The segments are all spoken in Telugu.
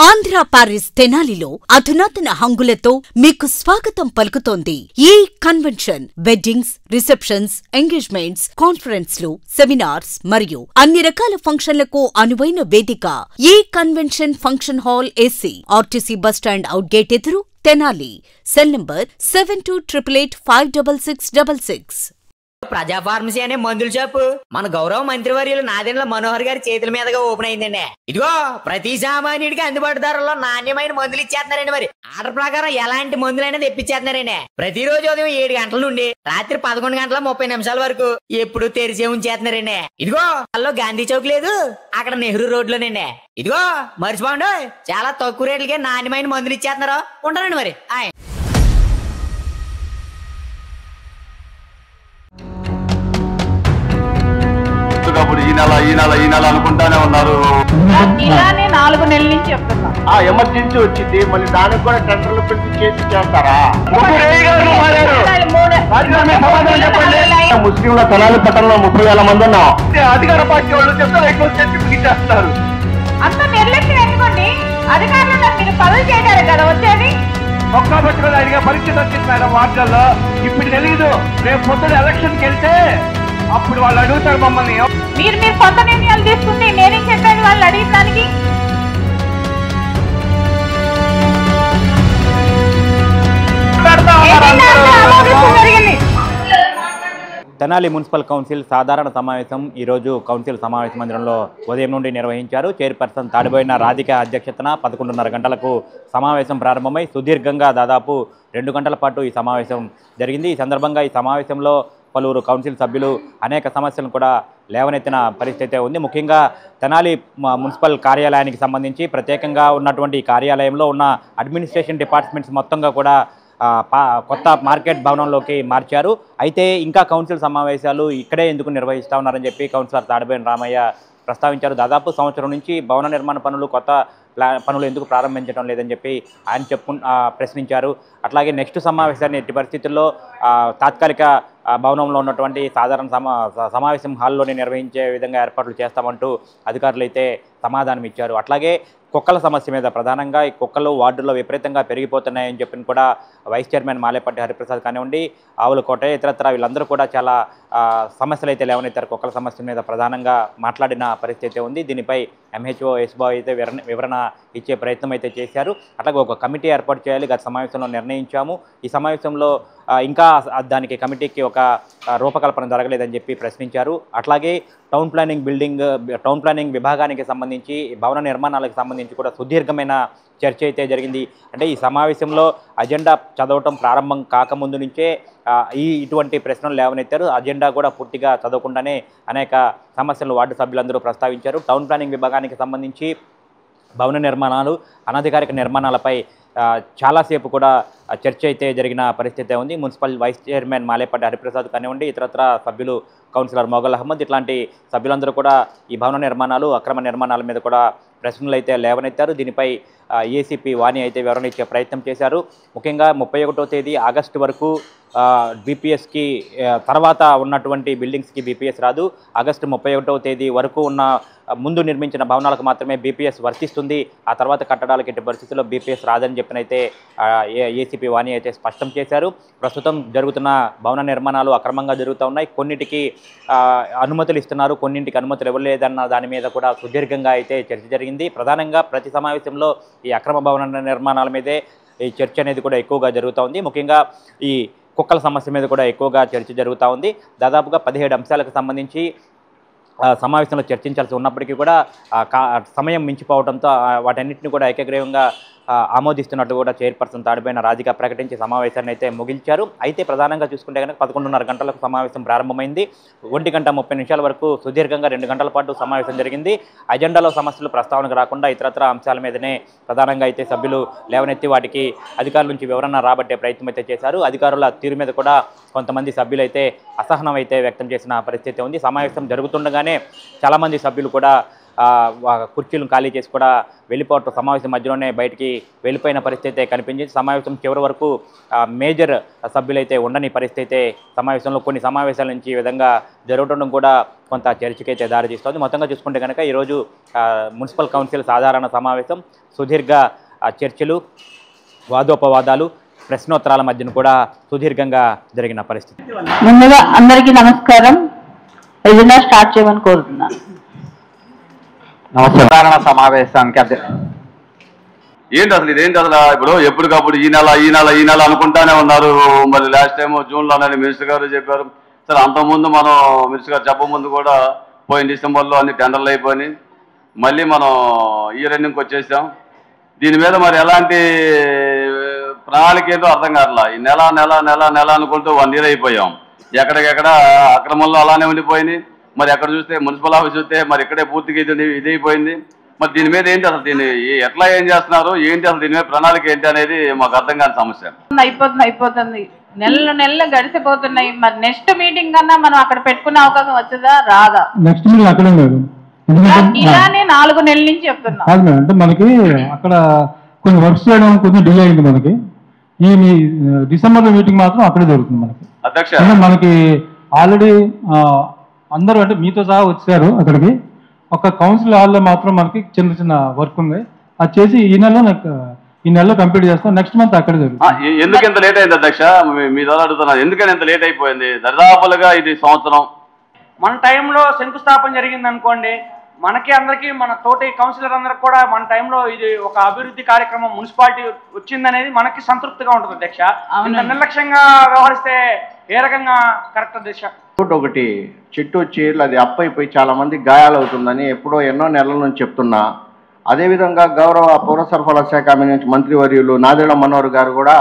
ఆంధ్ర పారిస్ తెనాలిలో అధునాతన హంగులతో మీకు స్వాగతం పలుకుతోంది ఈ కన్వెన్షన్. వెడ్డింగ్స్, రిసెప్షన్స్, ఎంగేజ్మెంట్స్, కాన్ఫరెన్స్లు, సెమినార్స్ మరియు అన్ని రకాల ఫంక్షన్లకు అనువైన వేదిక. ఈ convention function hall AC, RTC bus stand out gate ఎదురు, తెనాలి. Cell number 7288566666. ప్రజా ఫార్మసీ అనే మందుల షాపు మన గౌరవ మంత్రివర్యులు నాదెండ్ల మనోహర్ గారి చేతుల మీదుగా ఓపెన్ అయిందండి. ఇదిగో ప్రతి సామాన్యుడికి అందుబాటు ధరలో నాణ్యమైన మందులు ఇచ్చేస్తున్నారండి. మరి ఆర్డర్ ప్రకారం ఎలాంటి మందులైనా తెప్పించేస్తున్నారండి. ప్రతిరోజు ఉదయం 7 గంటల నుండి రాత్రి 11:30 వరకు ఎప్పుడు తెరిచే ఉంచేస్తున్నారండి. ఇదిగో అల్లో గాంధీ చౌక్ లేదు, అక్కడ నెహ్రూ రోడ్లోనండి. ఇదిగో మర్చిపోండి, చాలా తక్కువ రేట్లకే నాణ్యమైన మందులు ఇచ్చేస్తున్నారు. ఉంటారండి మరి. ఈ నెల అనుకుంటానే ఉన్నారు. ఇలానే 4 నెలల నుంచి చెప్తున్నా. ఎమర్జెన్సీ వచ్చింది, మళ్ళీ దానికి కూడా టెండర్లు పెట్టి చేసి చేస్తారా? ముస్లింల తెనాలి పట్టణంలో 30,000 మంది ఉన్నాం. అధికార పార్టీ వాళ్ళు చేస్తారు. అంత నిర్లక్ష్యం ఎందుకండి? అధికారులు మీరు పనులు చేయడానికి కదా వచ్చేది. ఒక్క పట్టుకుని అడిగే పరిస్థితి వచ్చింది మేడం వార్డుల్లో. ఇప్పుడు తెలియదు, రేపు పొద్దున ఎలక్షన్కి వెళ్తే అప్పుడు వాళ్ళు అడుగుతారు మమ్మల్ని. మీరు సొంత నిర్ణయాలు తీసుకుంటే నేనేం చెప్పాను వాళ్ళు అడిగిన దానికి? తెనాలి మున్సిపల్ కౌన్సిల్ సాధారణ సమావేశం ఈరోజు కౌన్సిల్ సమావేశ మందిరంలో ఉదయం నుండి నిర్వహించారు. చైర్పర్సన్ తాడిబోయిన రాధిక అధ్యక్షతన 11:30 గంటలకు సమావేశం ప్రారంభమై సుదీర్ఘంగా దాదాపు 2 గంటల పాటు ఈ సమావేశం జరిగింది. ఈ సందర్భంగా ఈ సమావేశంలో పలువురు కౌన్సిల్ సభ్యులు అనేక సమస్యలను కూడా లేవనెత్తిన పరిస్థితి ఉంది. ముఖ్యంగా తెనాలి మున్సిపల్ కార్యాలయానికి సంబంధించి ప్రత్యేకంగా ఉన్నటువంటి కార్యాలయంలో ఉన్న అడ్మినిస్ట్రేషన్ డిపార్ట్మెంట్స్ మొత్తంగా కూడా కొత్త మార్కెట్ భవనంలోకి మార్చారు. అయితే ఇంకా కౌన్సిల్ సమావేశాలు ఇక్కడే ఎందుకు నిర్వహిస్తూ ఉన్నారని చెప్పి కౌన్సిలర్ తాడిబోయిన రామయ్య ప్రస్తావించారు. దాదాపు సంవత్సరం నుంచి భవన నిర్మాణ పనులు పనులు ఎందుకు ప్రారంభించడం లేదని చెప్పి ఆయన ప్రశ్నించారు. అట్లాగే నెక్స్ట్ సమావేశాన్ని ఎట్టి పరిస్థితుల్లో తాత్కాలిక భవనంలో ఉన్నటువంటి సాధారణ సమావేశం హాల్లోనే నిర్వహించే విధంగా ఏర్పాట్లు చేస్తామంటూ అధికారులు అయితే సమాధానం ఇచ్చారు. అట్లాగే కుక్కల సమస్య మీద ప్రధానంగా ఈ కుక్కలు వార్డుల్లో విపరీతంగా పెరిగిపోతున్నాయని చెప్పి కూడా వైస్ చైర్మన్ మాలేపట్టి హరిప్రసాద్ కానివ్వండి, ఆవులకోట ఇతరత్ర వీళ్ళందరూ కూడా చాలా సమస్యలు అయితే లేవనెత్తారు. కుక్కల సమస్య మీద ప్రధానంగా మాట్లాడిన పరిస్థితి ఉంది. దీనిపై ఎంహెచ్ఓ ఎస్బో అయితే వివరణ ఇచ్చే ప్రయత్నం అయితే చేశారు. అట్లాగే ఒక కమిటీ ఏర్పాటు చేయాలి, గత సమావేశంలో నిర్ణయించాము. ఈ సమావేశంలో ఇంకా దానికి కమిటీకి ఒక రూపకల్పన జరగలేదని చెప్పి ప్రశ్నించారు. అట్లాగే టౌన్ ప్లానింగ్ విభాగానికి సంబంధించి భవన నిర్మాణాలకు సంబంధించి కూడా సుదీర్ఘమైన చర్చ అయితే జరిగింది. అంటే ఈ సమావేశంలో అజెండా చదవటం ప్రారంభం కాకముందు నుంచే ఇటువంటి ప్రశ్నలు లేవనెత్తారు. అజెండా కూడా పూర్తిగా చదవకుండానే అనేక సమస్యలు వార్డు సభ్యులందరూ ప్రస్తావించారు. టౌన్ ప్లానింగ్ విభాగానికి సంబంధించి భవన నిర్మాణాలు, అనధికారిక నిర్మాణాలపై చాలాసేపు కూడా చర్చ అయితే జరిగిన పరిస్థితి ఉంది. మున్సిపల్ వైస్ చైర్మన్ మాలేపట్టి హరిప్రసాద్ కానివ్వండి, ఇతరత్ర సభ్యులు కౌన్సిలర్ మొగల్ అహ్మద్ ఇట్లాంటి సభ్యులందరూ కూడా ఈ భవన నిర్మాణాలు, అక్రమ నిర్మాణాల మీద కూడా ప్రశ్నలు అయితే లేవనెత్తారు. దీనిపై ఏసీపీ వాణి అయితే వివరణ ఇచ్చే ప్రయత్నం చేశారు. ముఖ్యంగా 31వ తేదీ ఆగస్టు వరకు బీపీఎస్కి తర్వాత ఉన్నటువంటి బిల్డింగ్స్కి బీపీఎస్ రాదు. ఆగస్టు 31వ తేదీ వరకు ఉన్న ముందు నిర్మించిన భవనాలకు మాత్రమే బీపీఎస్ వర్తిస్తుంది. ఆ తర్వాత కట్టడాలకు ఎట్టి పరిస్థితుల్లో బీపీఎస్ రాదని చెప్పినైతే ఏసీపీ వాణి అయితే స్పష్టం చేశారు. ప్రస్తుతం జరుగుతున్న భవన నిర్మాణాలు అక్రమంగా జరుగుతూ ఉన్నాయి. కొన్నిటికి అనుమతులు ఇస్తున్నారు, కొన్నింటికి అనుమతులు ఇవ్వలేదన్న దాని మీద కూడా సుదీర్ఘంగా అయితే చర్చ జరిగింది. ప్రధానంగా ప్రతి సమావేశంలో ఈ అక్రమ భవన నిర్మాణాల మీదే ఈ చర్చ అనేది కూడా ఎక్కువగా జరుగుతూ ఉంది. ముఖ్యంగా ఈ కుక్కల సమస్య మీద కూడా ఎక్కువగా చర్చ జరుగుతూ ఉంది. దాదాపుగా 17 అంశాలకు సంబంధించి సమావేశంలో చర్చించాల్సి ఉన్నప్పటికీ కూడా సమయం మించిపోవడంతో వాటన్నిటిని కూడా ఏకగ్రీవంగా ఆమోదిస్తున్నట్టు కూడా చైర్పర్సన్ తాడిపోయిన రాధిక ప్రకటించి సమావేశాన్ని అయితే ముగించారు. అయితే ప్రధానంగా చూసుకుంటే కనుక 11:30 గంటలకు సమావేశం ప్రారంభమైంది. 1:30 వరకు సుదీర్ఘంగా 2 గంటల పాటు సమావేశం జరిగింది. అజెండాలో సమస్యలు ప్రస్తావనకు రాకుండా ఇతరత్ర అంశాల మీదనే ప్రధానంగా అయితే సభ్యులు లేవనెత్తి వాటికి అధికారుల నుంచి వివరణ రాబట్టే ప్రయత్నం అయితే చేశారు. అధికారుల తీరు మీద కూడా కొంతమంది సభ్యులు అయితే అసహనం అయితే వ్యక్తం చేసిన పరిస్థితి ఉంది. సమావేశం జరుగుతుండగానే చాలామంది సభ్యులు కూడా కుర్చీలను ఖాళీ చేసి కూడా వెళ్ళిపోవటం, సమావేశం మధ్యలోనే బయటికి వెళ్ళిపోయిన పరిస్థితి అయితే కనిపించింది. సమావేశం చివరి వరకు మేజర్ సభ్యులైతే ఉండని పరిస్థితి అయితే సమావేశంలో కొన్ని సమావేశాల నుంచి ఈ విధంగా జరగడం కూడా కొంత చర్చకైతే దారితీస్తుంది. మొత్తంగా చూసుకుంటే కనుక ఈరోజు మున్సిపల్ కౌన్సిల్ సాధారణ సమావేశం సుదీర్ఘ చర్చలు, వాదోపవాదాలు, ప్రశ్నోత్తరాల మధ్యన కూడా సుదీర్ఘంగా జరిగిన పరిస్థితి. ముందుగా అందరికీ నమస్కారం. ఎజెండా స్టార్ట్ చేయమని కోరుతున్నాను. సాధారణ సమావేశానికి ఏంటి అసలు ఇదేంటి అసలు ఇప్పుడు ఎప్పటికప్పుడు ఈ నెల అనుకుంటానే ఉన్నారు. మరి లాస్ట్ టైం జూన్లోనే మినిస్టర్ గారు చెప్పారు. సరే అంతకుముందు మనం మినిస్టర్ గారు చెప్పముందు కూడా పోయిన డిసెంబర్లో అన్ని టెండర్లు అయిపోయినాయి. మళ్ళీ మనం ఇయర్ ఎండింగ్కి వచ్చేసాం. దీని మీద మరి ఎలాంటి ప్రణాళిక ఏంటో అర్థం కావట్లా. ఈ నెల అనుకుంటూ 1 year అయిపోయాం. ఎక్కడికెక్కడ అక్రమంలో అలానే ఉండిపోయింది. మరి ఎక్కడ చూస్తే మున్సిపల్ ఆఫీస్ చూస్తే మరి ఇక్కడే పూర్తిగా ఇదైపోయింది. మరి దీని మీద ఏంటి అసలు, దీన్ని ఎట్లా ఏం చేస్తున్నారు, ఏంటి అసలు దీని మీద ప్రణాళిక ఏంటి అనేది మాకు అర్థం కాని సమస్య. అయిపోతుంది నెలలు గడిచిపోతున్నాయి. మరి నెక్స్ట్ మీటింగ్ కన్నా మనం అక్కడ పెట్టుకునే అవకాశం వచ్చేదా రాదా? నెక్స్ట్ మీటింగ్ అక్కడే లేదు, ఇలానే 4 నెలల నుంచి చెప్తున్నా. కాదు మేడం, అంటే మనకి అక్కడ కొన్ని వర్క్స్ చేయడం కొంచెం డిలే అయింది. మనకి ఈ డిసెంబర్ మీటింగ్ మాత్రం అక్కడే జరుగుతుంది. మనకి అధ్యక్ష మనకి ఆల్రెడీ అందరూ అంటే మీతో సహా వచ్చారు అక్కడికి. ఒక కౌన్సిల్ హాల్లో మాత్రం మనకి చిన్న వర్క్ ఉంది. అది చేసి ఈ నెలలో కంప్లీట్ చేస్తాం. నెక్స్ట్ మంత్ అక్కడే జరుగుతుంది. ఎందుకు ఎంత లేట్ అయింది అధ్యక్ష? మీ ద్వారా అడుగుతున్నారు, ఎందుకని ఎంత లేట్ అయిపోయింది? దరిదాపులుగా ఇది సంవత్సరం. మన టైంలో శంకుస్థాపన జరిగింది అనుకోండి, మనకి అందరికీ మన తోటి కౌన్సిలర్ అందరికి కూడా మన టైంలో ఇది ఒక అభివృద్ధి కార్యక్రమం మున్సిపాలిటీ వచ్చిందనేది మనకి సంతృప్తిగా ఉంటుంది అధ్యక్ష. ఇంత నిర్లక్ష్యంగా వ్యవహరిస్తే ఏ రకంగా కరెక్ట్ అధ్యక్ష? ఒకటి చెట్టు వచ్చి అది అప్పైపోయి చాలా మంది గాయాలవుతుందని ఎన్నో నెలల నుంచి చెప్తున్నా. అదేవిధంగా గౌరవ పౌర సరఫరాల శాఖ మంత్రివర్యులు నాదెళ్ల మనోహర్ గారు కూడా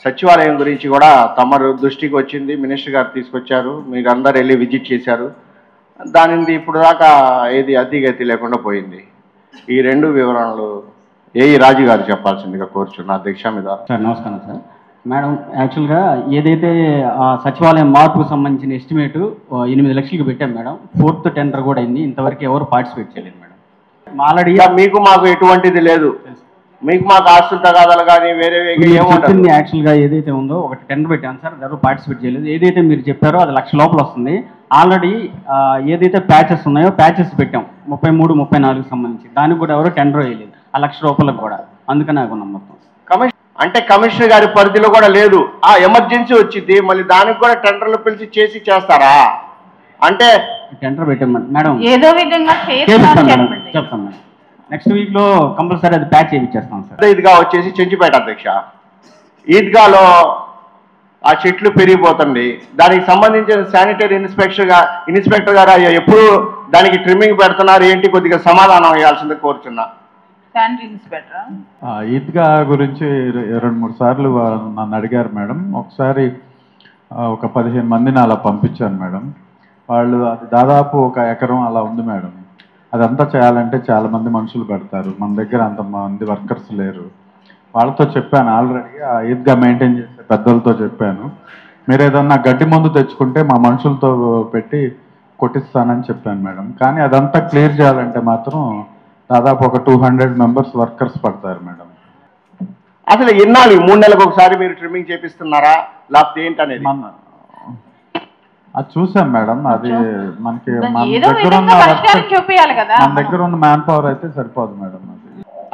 సచివాలయం గురించి కూడా తమ దృష్టికి వచ్చింది. మినిస్టర్ గారు తీసుకొచ్చారు, మీరు అందరు వెళ్ళి విజిట్ చేశారు. దానిది ఇప్పుడు దాకా ఏది అతిగతి లేకుండా పోయింది. ఈ 2 వివరణలు ఏఈ రాజు గారు చెప్పాల్సిందిగా కోరుచున్నా అధ్యక్ష మీద. సార్ నమస్కారం సార్. మేడం, యాక్చువల్గా ఏదైతే సచివాలయం మార్పుకు సంబంధించిన ఎస్టిమేట్ 8 లక్షలకు పెట్టాం మేడం. 4th టెండర్ కూడా అయింది. ఇంతవరకు ఎవరు పార్టిసిపేట్ చేయలేదు మేడం. ఆల్రెడీ మీకు మాకు ఎటువంటిది లేదు. మీకు మాకు ఆస్తుల తగాదాలు కానీ వేరే ఏముంటుంది. యాక్చువల్గా ఏదైతే ఉందో ఒకటి టెండర్ పెట్టాను సార్, ఎవరు పార్టిసిపేట్ చేయలేదు. ఏదైతే మీరు చెప్పారో అది 1 లక్ష లోపల వస్తుంది. ఆల్రెడీ ఏదైతే ప్యాచెస్ ఉన్నాయో ప్యాచెస్ పెట్టాం 33, 34 సంబంధించి. దానికి కూడా ఎవరు టెండర్ వేయలేదు 1 లక్ష రూపాయలకు కూడా. అందుకని అనుకున్నాం మొత్తం. అంటే కమిషనర్ గారి పరిధిలో కూడా లేదు. ఎమర్జెన్సీ వచ్చింది, మళ్ళీ దానికి కూడా టెండర్లు పిలిచి చేస్తారా? అంటే టెండర్ పెట్టాం మేడం, ఏదో విధంగా చెప్తాం మేడం. నెక్స్ట్ వీక్లో కంపల్సరీ అది ప్యాచ్ చేయించేస్తాం సార్. ఈద్గా వచ్చేసి చెంచిపేట అధ్యక్ష, ఈద్గాలో ఆ చెట్లు పెరిగిపోతుంది. దానికి సంబంధించిన శానిటరీ ఇన్స్పెక్టర్ గారు ఎప్పుడు దానికి ట్రిమ్మింగ్ పెడుతున్నారు ఏంటి, కొద్దిగా సమాధానం ఇవ్వాల్సింది కోరుచున్నా. ఈద్గా గురించి 2-3 సార్లు నన్ను అడిగారు మేడం. ఒకసారి ఒక 15 మందిని అలా పంపించాను మేడం. వాళ్ళు అది దాదాపు 1 ఎకరం అలా ఉంది మేడం. అదంతా చేయాలంటే చాలా మంది మనుషులు పెడతారు. మన దగ్గర అంతమంది వర్కర్స్ లేరు. వాళ్ళతో చెప్పాను ఆల్రెడీ, ఆ ఈద్గా మెయింటైన్ చేసే పెద్దలతో చెప్పాను, మీరు ఏదన్నా గడ్డి మందు తెచ్చుకుంటే మా మనుషులతో పెట్టి కొట్టిస్తానని చెప్పాను మేడం. కానీ అదంతా క్లియర్ చేయాలంటే మాత్రం దాదాపు ఒక 200 మెంబర్స్ వర్కర్స్ పడతారు మేడం. అసలు ఎన్నాళ్ళు 3 నెలలకు ఒకసారి మీరు ట్రిమ్మింగ్ చేపిస్తున్నారా లేకపోతే ఏంటనేది అది చూసాం మేడం. అది మనకి మన దగ్గర ఉన్న మ్యాన్ పవర్ అయితే సరిపోదు మేడం.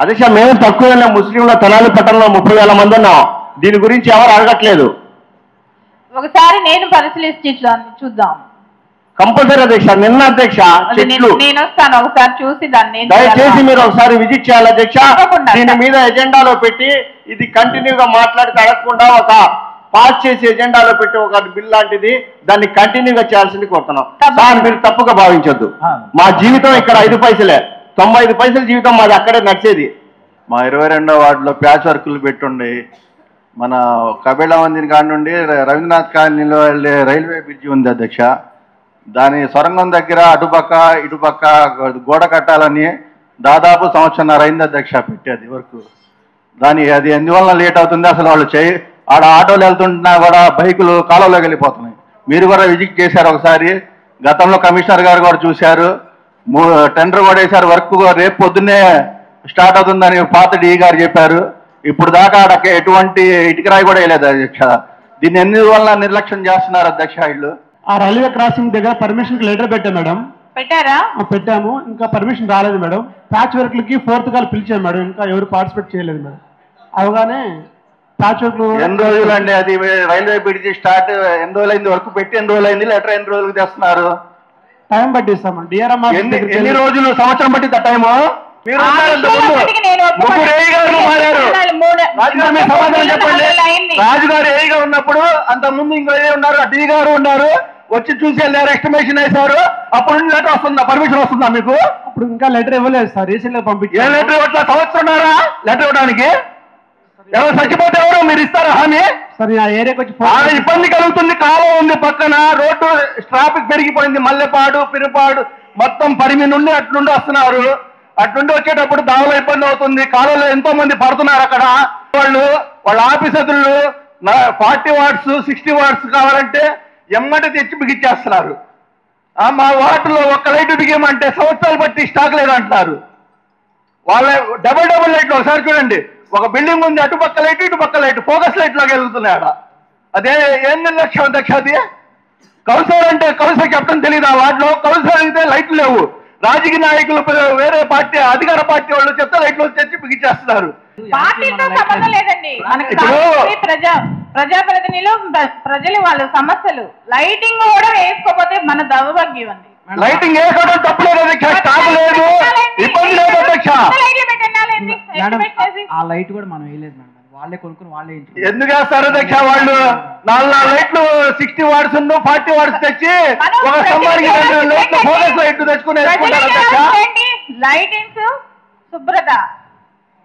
అదే సార్, మేము తక్కువ ముస్లింల తెనాలి పట్టణంలో 30,000 మంది ఉన్నాం. దీని గురించి ఎవరు అడగట్లేదు. ఒకసారి నేను పరిశీలించి చూద్దాం. కంపల్సరీ అధ్యక్ష. నిన్న అధ్యక్ష చెట్లు నేను వస్తాను, ఒకసారి చూసి దాన్ని దయచేసి మీరు ఒకసారి విజిట్ చేయాలి అధ్యక్ష. దీని మీద ఎజెండాలో పెట్టి ఇది కంటిన్యూగా మాట్లాడితే అడగకుండా ఒక పాస్ చేసి ఎజెండాలో పెట్టి ఒక బిల్ లాంటిది దాన్ని కంటిన్యూగా చేయాల్సింది కోరుతున్నాం. సార్ మీరు తప్పుగా భావించొద్దు. మా జీవితం ఇక్కడ 5 పైసలే, 95 పైసల జీవితం మాది అక్కడే నడిచేది. మా 22వ వార్డులో ప్యాచ్ వర్కులు పెట్టుండి మన కబేళా మందిని కాడి నుండి రవీంద్రనాథ్ కాలనీలో వెళ్ళే రైల్వే బ్రిడ్జి ఉంది అధ్యక్ష. దాని సొరంగం దగ్గర అటుపక్క ఇటుపక్క గోడ కట్టాలని దాదాపు 1.5 సంవత్సరం అయింది అధ్యక్ష పెట్టేది వరకు. అది ఎందువల్ల లేట్ అవుతుంది అసలు వాళ్ళు ఆడ ఆటోలు వెళ్తుంటున్నా కూడా బైకులు కాలువలోకి వెళ్ళిపోతున్నాయి. మీరు కూడా విజిట్ చేశారు ఒకసారి, గతంలో కమిషనర్ గారు కూడా చూశారు. టెండర్ కూడా వేశారు, వర్క్ రేపు పొద్దున్నే స్టార్ట్ అవుతుందని పాత డిఈ గారు చెప్పారు. ఇప్పుడు దాకా ఆడ ఎటువంటి ఇటుకరాయి కూడా వేయలేదు అధ్యక్ష. దీన్ని ఎందువల్ల నిర్లక్ష్యం చేస్తున్నారు అధ్యక్ష వీళ్ళు? ఆ రైల్వే క్రాసింగ్ దగ్గర పర్మిషన్ లెటర్ పెట్టాం మేడం. పెట్టారా? పెట్టాము, ఇంకా పర్మిషన్ రాలేదు మేడం. ప్యాచ్ వర్క్లకి 4th కాల్ పిలిచాము మేడం, ఇంకా ఎవరు పార్టిసిపేట్ చేయలేదు మేడం. అవగానే ప్యాచ్ వర్క్ ఎన్ని రోజులు అండి అది రైల్వే బ్రిడ్జి స్టార్ట్ ఎన్ని రోజులైంది, వర్క్ పెట్టి ఎన్ని రోజులైంది, లెటర్ ఎన్ని రోజులకు తెస్తున్నారు? టైం పట్టిస్తామండి. డిఆర్ఎం ఎన్ని రోజులు, సంవత్సరం పట్టింది టైము? మీరు సమాధానం చెప్పండి. రాజుగారు ఏగా ఉన్నప్పుడు అంత ముందు ఇంకో ఉన్నారు, డి గారు ఉన్నారు, వచ్చి చూసి వెళ్ళారు, ఎస్టిమేషన్ వేశారు, అప్పుడు లెటర్ వస్తుందా, పర్మిషన్ వస్తుందా మీకు? అప్పుడు ఇంకా లెటర్ ఇవ్వలేదు సార్, రీసెంట్ గా పంపించారు. ఏ లెటర్ ఇవ్వట్లా? సంవత్సరంన్నారా లెటర్ ఇవ్వడానికి? ఎవరు చచ్చిపోతే ఎవరు మీరు ఇస్తారా హామీ? సార్ ఆ ఏరియాకి వచ్చి ఇబ్బంది కలుగుతుంది, కాలం ఉంది పక్కన, రోడ్డు ట్రాఫిక్ పెరిగిపోయింది, మల్లెపాడు పిరుపాడు మొత్తం పరిమి నుండి అట్నుండి వస్తున్నారు. అట్నుండి వచ్చేటప్పుడు దానిలో ఇబ్బంది అవుతుంది, కాలంలో ఎంతో మంది పడుతున్నారు అక్కడ. వాళ్ళ ఆఫీసర్లు 40 వాట్స్ 60 వాట్స్ కావాలంటే ఎమ్మటి తెచ్చి బిగిచ్చేస్తున్నారు. మా వార్డులో ఒక్క లైట్ బిగియమంటే సంవత్సరాలు బట్టి స్టాక్ లేదంటున్నారు. వాళ్ళ డబుల్ లైట్లు ఒకసారి చూడండి, ఒక బిల్డింగ్ ఉంది, అటుపక్క లైట్ ఇటుపక్క లైట్, ఫోకస్ లైట్ లాగా వెళ్తున్నాయి. అదే ఏం నిర్లక్ష్యం అధ్యక్ష అది? కౌన్సిలర్ అంటే కౌన్సిలర్ చెప్పడం తెలియదు. ఆ వార్డులో కౌన్సిలర్ అయితే లైట్లు లేవు, రాజకీయ నాయకులు వేరే పార్టీ అధికార పార్టీ వాళ్ళు చెప్తే లైట్లు తెచ్చి బిగిచ్చేస్తున్నారు. పార్టీతో సంబంధం లేదండి, మనకి ప్రజాప్రతినిధులు ప్రజలు వాళ్ళ సమస్యలు. లైటింగ్ కూడా వేసుకోకపోతే మన దౌర్భాగ్యం అండి. లైటింగ్ వేసుకోవడం తప్పులేదు అధ్యక్ష, స్టాక్ లేదు, ఇబ్బంది లేదు అధ్యక్ష. ఆ లైట్ కూడా మనం వేయలేదు మేడం, వాళ్ళే కొనుక్కుని వాళ్ళే ఎందుకు వేస్తారు అధ్యక్ష? వాళ్ళు 4 లైట్లు 60 వాట్స్ 40 వాట్స్ తెచ్చి ఒక స్తంభానికి 2 లైట్లు ఫోకస్ లైట్ తెచ్చుకుని వేసుకుంటారు అధ్యక్ష. లైటింగ్స్ శుభ్రత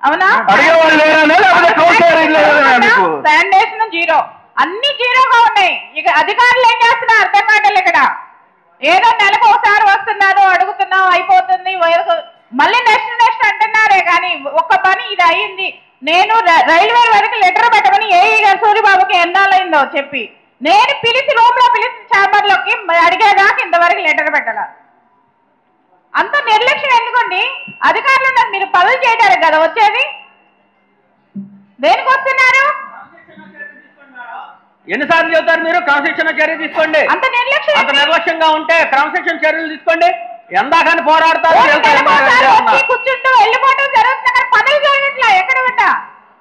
అవునా? అడిగేవాళ్ళు లేరా లేకపోతే కౌన్సిలర్ శానిటేషన్ జీరో, అన్ని జీరోగా ఉన్నాయి. ఇక అధికారులు ఏం చేస్తున్నారు అర్థం కావట్లేదు. ఇక్కడ ఏదో నెలకు ఒకసారి వస్తున్నారు, అడుగుతున్నాం, అయిపోతుంది, మళ్ళీ నెక్స్ట్ అంటున్నారే కానీ ఒక్క పని ఇది అయ్యింది. నేను రైల్వే వరకు లెటర్ పెట్టమని ఏఈ గారు సూర్యబాబుకి ఎన్నాళ్ళైందో చెప్పి నేను పిలిచి రూమ్ లో పిలిచి ఛాంబర్ లోకి అడిగేదాకా ఇంతవరకు లెటర్ పెట్టాల. అంత నిర్లక్ష్యం ఎందుకండి? అధికారులు ఉన్నారు, మీరు పనులు చేయడానికి కదా వచ్చేది, దేనికి వస్తున్నారు? ఎన్నిసార్లు చెబుతారు మీరు? క్రమశిక్షణ చర్య తీసుకోండి. అంత నిర్లక్ష్యంగా ఉంటే క్రమశిక్షణ చర్యలు తీసుకోండి. ఎందాకని పోరాడతారు, కూర్చుంటూ వెళ్ళిపోవడం జరుగుతుంది, పనులు చేయట్లా ఎక్కడ పెట్టా,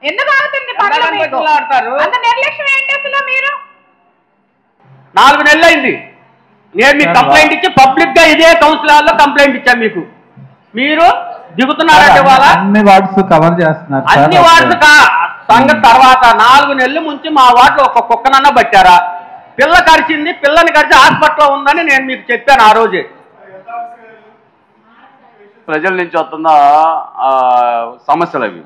ఎందుకు అవుతుంది పనులు? అంత నిర్లక్ష్యం ఏంటి అసలు? మీరు 4 నెలలు అయింది, నేను మీకు కంప్లైంట్ ఇచ్చి పబ్లిక్ గా ఇదే కౌన్సిలర్ లో కంప్లైంట్ ఇచ్చాను మీకు. మీరు దిగుతున్నారంటే వాళ్ళ అన్ని వార్డ్స్ కవర్ చేస్తున్నారు. అన్ని వార్డ్స్ సంగతి తర్వాత 4 నెలల నుంచి మా వార్డులో ఒక కుక్కనన్నా పట్టారా? పిల్ల కరిచింది, పిల్లని కరిచి హాస్పిటల్లో ఉందని నేను మీకు చెప్పాను ఆ రోజే. ప్రజల నుంచి వస్తున్న సమస్యలు అవి,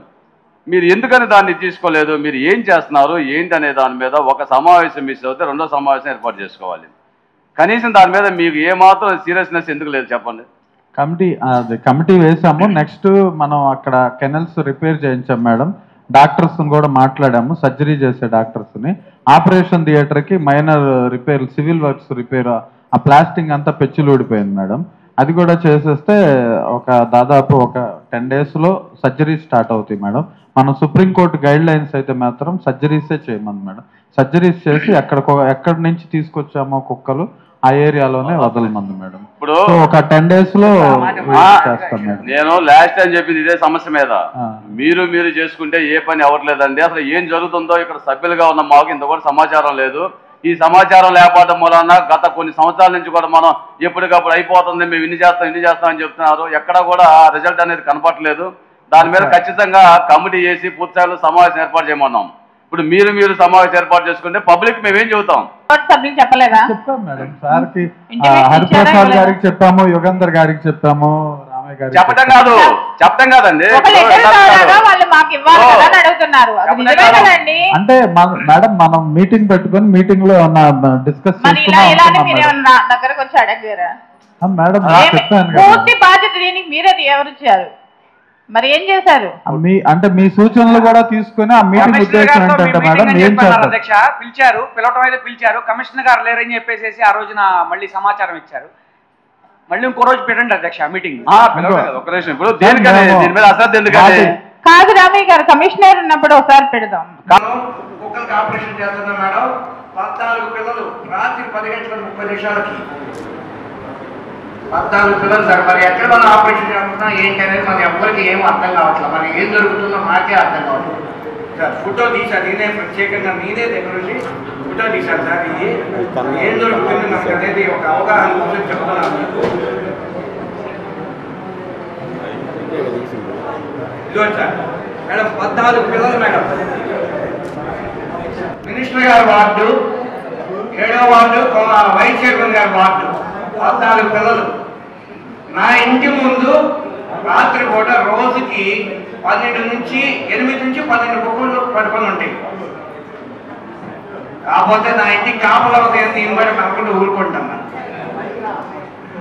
మీరు ఎందుకని దాన్ని తీసుకోలేదు, మీరు ఏం చేస్తున్నారు ఏంటి అనే దాని మీద ఒక సమావేశం మిస్ అవుతే 2వ సమావేశం ఏర్పాటు చేసుకోవాలి. కనీసం దాని మీద మీకు ఏమాత్రం సీరియస్నెస్ ఎందుకు లేదు చెప్పండి. కమిటీ వేసాము. నెక్స్ట్ మనం అక్కడ కెనల్స్ రిపేర్ చేయించాం మేడం. డాక్టర్స్ కూడా మాట్లాడాము, సర్జరీ చేసే డాక్టర్స్ని. ఆపరేషన్ థియేటర్కి minor repair, civil works repair, ఆ ప్లాస్టింగ్ అంతా పెచ్చులు ఊడిపోయింది మేడం. అది కూడా చేసేస్తే దాదాపు ఒక 10 daysలో సర్జరీ స్టార్ట్ అవుతాయి మేడం. మనం సుప్రీంకోర్టు గైడ్ లైన్స్ అయితే మాత్రం సర్జరీసే చేయమంది మేడం. సర్జరీస్ చేసి ఎక్కడి నుంచి తీసుకొచ్చామో కుక్కలు ఆ ఏరియాలోనే వదలమంది మేడం. ఇప్పుడు ఒక 10 daysలో చేస్తాం మేడం. నేను లాస్ట్ టైం చెప్పింది ఇదే సమస్య మీద, మీరు చేసుకుంటే ఏ పని అవ్వట్లేదండి. అసలు ఏం జరుగుతుందో ఇక్కడ సభ్యులుగా ఉన్న మాకు ఇంత కూడా సమాచారం లేదు. ఈ సమాచారం లేకపోవడం వలన గత కొన్ని సంవత్సరాల నుంచి కూడా మనం ఎప్పటికప్పుడు అయిపోతుంది, మేము ఇన్ని చేస్తాం అని చెప్తున్నారు. ఎక్కడా కూడా రిజల్ట్ అనేది కనపట్లేదు. దాని మీద ఖచ్చితంగా కమిటీ చేసి పూర్తిస్థాయిలో సమావేశం ఏర్పాటు చేయమన్నాం. ఇప్పుడు మీరు సమావేశం ఏర్పాటు చేసుకుంటే పబ్లిక్ మేమేం చెబుతాం? చెప్పలేదా? చెప్పాం మేడం, సార్కి హరిప్రసాద్ గారికి చెప్పాము, యుగంధర్ గారికి చెప్పాము, రామయ్య గారికి చెప్పడం కాదండి. అంటే మేడం మనం మీటింగ్ పెట్టుకుని మీటింగ్ లో డిస్కస్ మేడం చెప్పాను. పూర్తి బాధ్యత దీనికి మీరేది ఎవరిచ్చారు, మరి ఏం చేశారు? అంటే మీ సూచనలు కూడా తీసుకుని ఆ మీటింగ్ ఉద్దేశం ఏంటంటే మేడం ఏం చేస్తారు? అధ్యక్ష పిలిచారు, పిలవటం అయితే పిలిచారు, కమిషనర్ గారు లేరని చెప్పేసి ఆ రోజున మళ్ళీ సమాచారం ఇచ్చారు. మళ్ళీ ఇంకో రోజు పెట్టండి అధ్యక్ష మీటింగ్. ఒక నిమిషం, ఇప్పుడు దేనికని దీని మీద అశ్రద్ధ ఎందుకని? కాదు రామయ్య గారు, కమిషనర్ ఉన్నప్పుడు ఒకసారి పెడదాం. కుక్కలకి ఆపరేషన్ చేస్తున్నా మేడం. 14 పిల్లలు రాత్రి 10:30 14 పిల్లలు సార్. మరి ఎక్కడ మనం ఆపరేషన్ చేస్తున్నాం ఏంటి అనేది మన ఎవరికి ఏం అర్థం కావట్లేదు. మరి ఏం జరుగుతుందో మాకే అర్థం కావట్లేదు సార్. ఫోటో తీశాను నేనే, ప్రత్యేకంగా నేనే దగ్గర నుండి ఫోటో తీశాను సార్. ఇది ఏం జరుగుతుంది మనకు అనేది ఒక అవగాహన కోసం చెప్తున్నాను. ఇదిగోండి సార్ మేడం, 14 పిల్లలు మేడం. మినిస్టర్ గారి వార్డు, 7వ వార్డు, వైస్ చైర్మన్ గారి వార్డు, 14 పిల్లలు. నా ఇంటి ముందు రాత్రి పూట రోజుకి 8 నుంచి 12 కుక్కలు పడుకొని ఉంటాయి. కాకపోతే నా ఇంటికి కాపలా నేను బట్టి మెలకుండా ఊరుకుంటున్నా.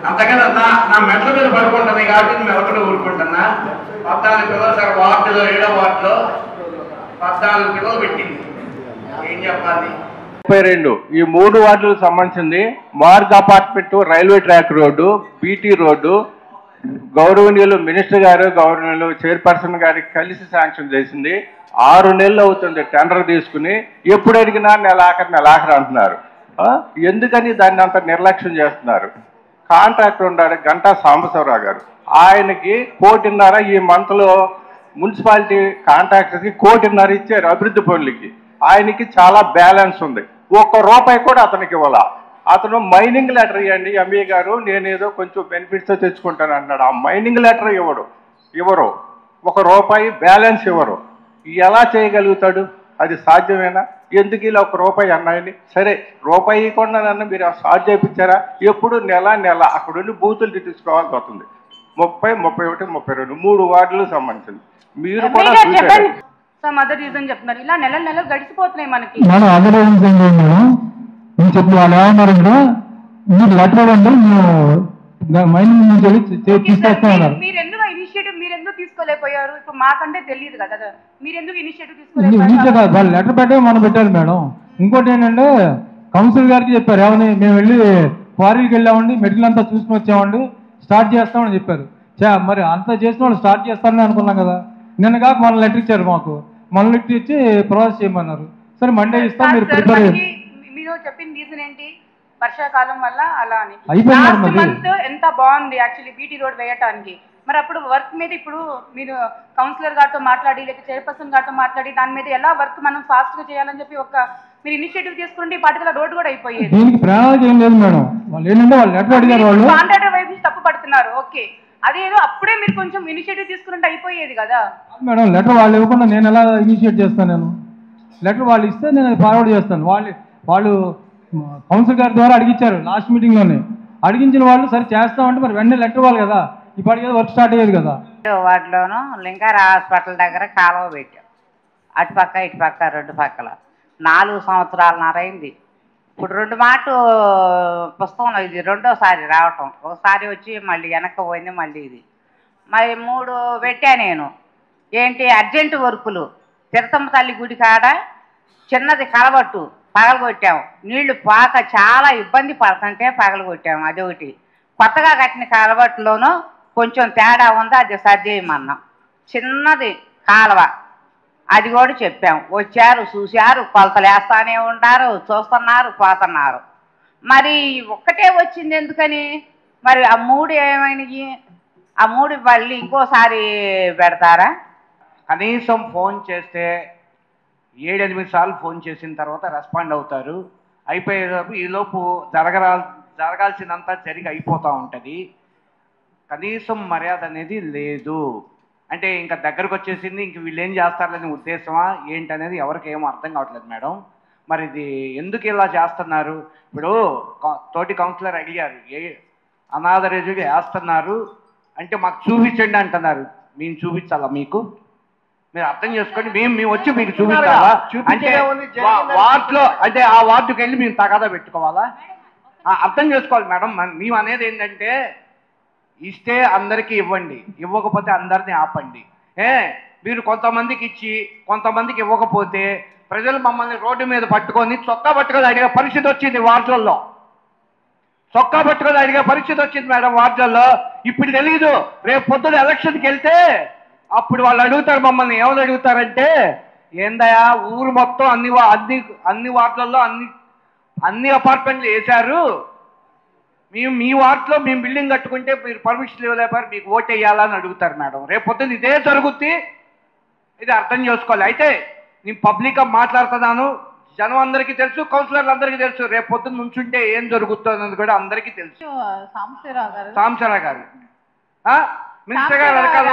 అంతకన్నా నా మెట్ల మీద పడుకుంటుంది కాబట్టి నేను మెలకుండా ఊరుకుంటున్నా. 14 పిల్లలు సార్ వార్డులో, 7వ వార్డులో 14 పిల్లలు పెట్టింది. ఏం చెప్పాలి? 32 ఈ 3 వార్డులకు సంబంధించింది Marg apartment, railway track road, BT road గౌరవనీయులు మినిస్టర్ గారు, గౌరవనీయులు చైర్పర్సన్ గారికి కలిసి శాంక్షన్ చేసింది. 6 నెలలు అవుతుంది టెండర్ తీసుకుని. ఎప్పుడు అడిగినా నెలాఖరు అంటున్నారు. ఎందుకని దాన్ని అంత నిర్లక్ష్యం చేస్తున్నారు? కాంట్రాక్టర్ ఉన్నాడు గంటా సాంబశివరావు గారు, ఆయనకి 1.5 కోటి ఈ మంత్లో మున్సిపాలిటీ కాంట్రాక్టర్కి 1.5 కోటి ఇచ్చారు అభివృద్ధి పనులకి. ఆయనకి చాలా బ్యాలెన్స్ ఉంది. ₹1 కూడా అతనికి ఇవ్వాల. అతను మైనింగ్ లెటర్ ఇవ్వండి ఎంఏ గారు, నేనేదో కొంచెం బెనిఫిట్స్తో తెచ్చుకుంటాను అంటున్నాడు. ఆ మైనింగ్ లెటర్ ఇవ్వరు. ₹1 బ్యాలెన్స్ ఇవ్వరు. ఎలా చేయగలుగుతాడు? అది సాధ్యమేనా? ఎందుకు ఇలా ₹1 అన్నాయని? సరే రూపాయి ఇవ్వకుండా నన్ను మీరు స్టార్ట్ చేయించారా? ఎప్పుడు నెల అక్కడ ఉండి బూతులు తీసుకోవాల్సి వస్తుంది. 30, 31, 32 3 వార్డులకు సంబంధించింది. మీరు కూడా చూసారు. మదర్ రీజన్ చెప్తున్నారు. ఇలా నెలలు గడిచిపోతున్నాయి మనకి. మేడం అదర్ రీజన్ మేడం నేను చెప్పి వాళ్ళు ఏమన్నారు ఇక్కడ, మీరు లెటర్ ఇవ్వండి మేము మైనింగ్ నుంచి తీసుకొస్తామన్నారు. మీరు ఎందుకు ఇనిషియేటివ్ తీసుకోలేకపోయారు? ఇప్పుడు మాకంటే తెలియదు కదా, మీరు ఎందుకు ఇనిషియేటివ్ తీసుకోలేకపోయారు? వాళ్ళు లెటర్ పెట్టే మనం పెట్టారు మేడం. ఇంకోటి ఏంటంటే కౌన్సిల్ గారికి చెప్పారు, ఏమని మేము వెళ్ళి క్వారీకి వెళ్ళామండి, మెటీరియల్ అంతా చూసుకుని వచ్చామండి, స్టార్ట్ చేస్తామని చెప్పారు. మరి అంతా చేసిన వాళ్ళు స్టార్ట్ చేస్తారని అనుకున్నాం కదా. నిన్న కాక మన లెటర్ ఇచ్చారు మాకు, మన లెటర్ ఇచ్చి ప్రాసెస్ చేయమన్నారు. సరే మండే ఇస్తాం, మీరు ప్రిపేర్ అయ్యారు. మీరు చెప్పిన రీజన్ ఏంటి? వర్షాకాలం వల్ల అలా అని. అయిపోయింది మంత్ ఎంత బాగుంది యాక్చువల్లీ బీటీ రోడ్ వేయటానికి. మరి అప్పుడు వర్క్ మీద ఇప్పుడు మీరు కౌన్సిలర్ గారితో మాట్లాడి, లేకపోతే చైర్పర్సన్ గారితో మాట్లాడి దాని మీద ఎలా వర్క్ మనం ఫాస్ట్ గా చేయాలని చెప్పి మీరు ఇనిషియేటివ్ తీసుకుంటే ఈ పాటికల రోడ్ కూడా అయిపోయేది. దీనికి ప్రణాళిక ఏం లేదు మేడం. వాళ్ళు ఏంటంటే వాళ్ళు లెటర్ అడిగారు, వాళ్ళు కాంట్రాక్టర్ వైపు నుంచి తప్పు పడుతున్నారు. ఓకే, అదేదో అప్పుడే మీరు కొంచెం ఇనిషియేటివ్ తీసుకుంటే అయిపోయేది కదా మేడం. లెటర్ వాళ్ళు ఇవ్వకుండా నేను ఎలా ఇనిషియేట్ చేస్తాను? నేను లెటర్ వాళ్ళు ఇస్తే నేను ఫార్వర్డ్ చేస్తాను. వాళ్ళు కౌన్సిల్ గారి ద్వారా అడిగించారు లాస్ట్ మీటింగ్లోనే. అడిగించిన వాళ్ళు సరే చేస్తామంటే మరి వెంటనే లెటర్ ఇవ్వాలి కదా, ఇప్పటికే వర్క్ స్టార్ట్ అయ్యేది కదా. వాటిలోనూ లింగార హాస్పిటల్ దగ్గర కాలువ పెట్టాం, అటుపక్క ఇటుపక్క 2 పక్కల 4 సంవత్సరాలన్నర అయింది. ఇప్పుడు 2 మాటలు పుస్తకంలో ఇది 2వసారి రావటం. ఒకసారి వచ్చి మళ్ళీ వెనక్కి పోయింది, మళ్ళీ ఇది మరి 3 పెట్టా నేను. ఏంటి అర్జెంటు వర్కులు, తిరుతమ్మ తల్లి గుడి కాడ చిన్నది కలబట్టు పగలగొట్టాము. నీళ్లు పాక చాలా ఇబ్బంది పడుతుంటే పగలగొట్టాము. అదొకటి. కొత్తగా కట్టిన కలబట్టులోనూ కొంచెం తేడా ఉంది, అది సరి చేయమన్నాం. చిన్నది కాలువ, అది కూడా చెప్పాం. వచ్చారు, చూశారు, కొలతలు వేస్తానే ఉంటారు, చూస్తున్నారు, పోతున్నారు. మరి ఒక్కటే వచ్చింది ఎందుకని? మరి ఆ 3 ఏమైనాయి? ఆ 3 మళ్ళీ ఇంకోసారి పెడతారా? కనీసం ఫోన్ చేస్తే 7-8 సార్లు ఫోన్ చేసిన తర్వాత రెస్పాండ్ అవుతారు. అయిపోయేలోపు ఈలోపు జరగాల్సినంత జరిగి అయిపోతూ ఉంటుంది. కనీసం మర్యాద అనేది లేదు. అంటే ఇంకా దగ్గరకు వచ్చేసింది, ఇంక వీళ్ళు ఏం చేస్తారనే ఉద్దేశమా ఏంటనేది ఎవరికి ఏమో అర్థం కావట్లేదు మేడం. మరి ఇది ఎందుకు ఇలా చేస్తున్నారు? ఇప్పుడు తోటి కౌన్సిలర్ అడిగారు, అనాథ రేజుగా వేస్తున్నారు అంటే మాకు చూపించండి అంటున్నారు. మేము చూపించాలా మీకు? మీరు అర్థం చేసుకోండి. మేము వచ్చి మీకు చూపించాలా? అంటే వార్డులో అంటే ఆ వార్డుకి వెళ్ళి మేము తగాదా పెట్టుకోవాలా? అర్థం చేసుకోవాలి మేడం. మేము అనేది ఏంటంటే ఇస్తే అందరికీ ఇవ్వండి, ఇవ్వకపోతే అందరినీ ఆపండి. మీరు కొంతమందికి ఇచ్చి కొంతమందికి ఇవ్వకపోతే ప్రజలు మమ్మల్ని రోడ్డు మీద పట్టుకొని చొక్కా పట్టుకొని అడిగే పరిస్థితి వచ్చింది వార్డులలో. చొక్కా పట్టుకొని అడిగే పరిస్థితి వచ్చింది మేడం వార్డుల్లో. ఇప్పుడు తెలియదు, రేపు పొద్దున ఎలక్షన్కి వెళ్తే అప్పుడు వాళ్ళు అడుగుతారు మమ్మల్ని. ఏమని అడుగుతారంటే, ఏందయా ఊరు మొత్తం అన్ని వార్డులలో అన్ని అపార్ట్మెంట్లు వేశారు, మేము మీ వార్డులో మేము బిల్డింగ్ కట్టుకుంటే మీరు పర్మిషన్ ఇవ్వలేపారు, మీకు ఓటు వేయాలని అడుగుతారు మేడం. రేపు పొద్దున్న ఇదే జరుగుద్ది, ఇది అర్థం చేసుకోవాలి. అయితే నేను పబ్లిక్గా మాట్లాడుతున్నాను, జనం అందరికీ తెలుసు, కౌన్సిలర్లు అందరికీ తెలుసు. రేపు పొద్దున్న నుంచుంటే ఏం జరుగుతుందని కూడా అందరికీ తెలుసు. సాంబశివరావు గారు మినిస్టర్ గారు వెనకాల